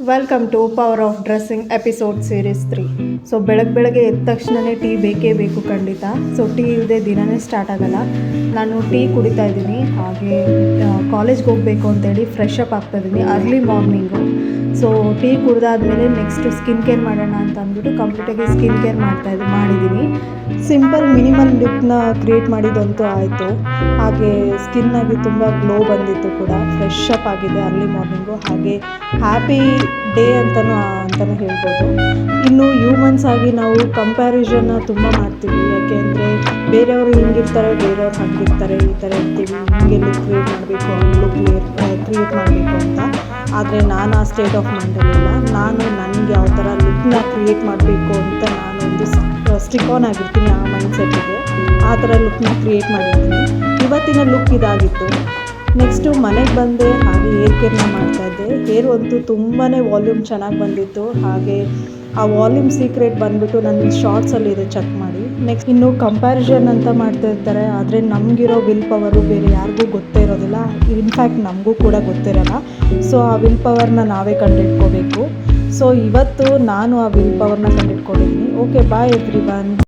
Welcome to power of dressing episode series 3. So ಬೆಳಗ್ಗೆ ಎದ್ದ ತಕ್ಷಣವೇ ಟೀ ಬೇಕೇ ಬೇಕು ಖಂಡಿತ. ಸೊ ಟೀ ಇಲ್ಲದೆ ದಿನವೇ ಸ್ಟಾರ್ಟ್ ಆಗೋಲ್ಲ. ನಾನು ಟೀ ಕುಡಿತಾ ಇದ್ದೀನಿ. ಹಾಗೆ ಕಾಲೇಜ್ಗೆ ಹೋಗಬೇಕು ಅಂತೇಳಿ ಫ್ರೆಶ್ ಅಪ್ ಆಗ್ತಾಯಿದ್ದೀನಿ ಅರ್ಲಿ ಮಾರ್ನಿಂಗು. ಸೊ ಟೀ ಕುಡಿದಾದ್ಮೇಲೆ ನೆಕ್ಸ್ಟ್ ಸ್ಕಿನ್ ಕೇರ್ ಮಾಡೋಣ ಅಂತ ಅಂದ್ಬಿಟ್ಟು ಕಂಪ್ಲೀಟಾಗಿ ಸ್ಕಿನ್ ಕೇರ್ ಮಾಡಿದ್ದೀನಿ. ಸಿಂಪಲ್ ಮಿನಿಮಲ್ ಲುಕ್ನ ಕ್ರಿಯೇಟ್ ಮಾಡಿದಂತೂ ಆಯಿತು. ಹಾಗೆ ಸ್ಕಿನ್ನಾಗಿ ತುಂಬ ಗ್ಲೋ ಬಂದಿತ್ತು ಕೂಡ. ಫ್ರೆಶ್ ಅಪ್ ಆಗಿದೆ ಅರ್ಲಿ ಮಾರ್ನಿಂಗು. ಹಾಗೆ ಹ್ಯಾಪಿ ಡೇ ಅಂತಲೂ ಹೇಳ್ಬೋದು. ಇನ್ನು ಹ್ಯೂಮನ್ಸ್ ಆಗಿ ನಾವು ಕಂಪ್ಯಾರಿಸನ್ನ ತುಂಬ ಮಾಡ್ತೀವಿ. ಯಾಕೆಂದರೆ ಬೇರೆಯವರು ಹಿಂಗಿರ್ತಾರೆ, ಬೇರೆಯವ್ರು ಹಾಗಿರ್ತಾರೆ, ಈ ಥರ ಇರ್ತೀವಿ, ಹಿಂಗೆ ಲುಕ್ ಕ್ರಿಯೇಟ್ ಮಾಡಬೇಕು, ಲುಕ್ ಕ್ರಿಯೇಟ್ ಮಾಡಬೇಕು ಅಂತ. ಆದರೆ ನಾನು ಆ ಸ್ಟೇಟ್ ಆಫ್ ಮೈಂಡಲ್ಲಿಲ್ಲ. ನಾನು ನನಗೆ ಯಾವ ಥರ ಲುಕ್ನ ಕ್ರಿಯೇಟ್ ಮಾಡಬೇಕು ಅಂತ ನಾನೊಂದು ಸ್ಟಿಕ್ ಆನ್ ಆಗಿರ್ತೀನಿ. ಆ ಮೈಂಡ್ಸೆಟ್ಟಿಗೆ ಆ ಥರ ಲುಕ್ನ ಕ್ರಿಯೇಟ್ ಮಾಡಿರ್ತೀನಿ. ಇವತ್ತಿನ ಲುಕ್ ಇದಾಗಿತ್ತು. ನೆಕ್ಸ್ಟು ಮನೆಗೆ ಬಂದೆ. ಹಾಗೆ ಹೇರ್ ಕೇರ್ನ ಮಾಡ್ತಾಯಿದ್ದೆ. ಹೇರ್ ಅಂತೂ ತುಂಬಾ ವಾಲ್ಯೂಮ್ ಚೆನ್ನಾಗಿ ಬಂದಿತ್ತು. ಹಾಗೆ ಆ ವಾಲ್ಯೂಮ್ ಸೀಕ್ರೆಟ್ ಬಂದುಬಿಟ್ಟು ನನ್ನ ಶಾರ್ಟ್ಸಲ್ಲಿದೆ, ಚೆಕ್ ಮಾಡಿ. ನೆಕ್ಸ್ಟ್ ಇನ್ನು ಕಂಪ್ಯಾರಿಸನ್ ಅಂತ ಮಾಡ್ತಾ ಇರ್ತಾರೆ. ಆದರೆ ನಮಗಿರೋ ವಿಲ್ ಪವರು ಬೇರೆ ಯಾರಿಗೂ ಗೊತ್ತೇ ಇರೋದಿಲ್ಲ. ಇನ್ಫ್ಯಾಕ್ಟ್ ನಮಗೂ ಕೂಡ ಗೊತ್ತಿರೋಲ್ಲ. ಸೊ ಆ ವಿಲ್ ಪವರ್ನ ನಾವೇ ಕಂಡಿಡ್ಕೋಬೇಕು. ಸೊ ಇವತ್ತು ನಾನು ಆ ವಿಲ್ ಪವರ್ನ ಕಂಡಿಡ್ಕೊಂಡಿದ್ದೀನಿ. Okay, bye everyone.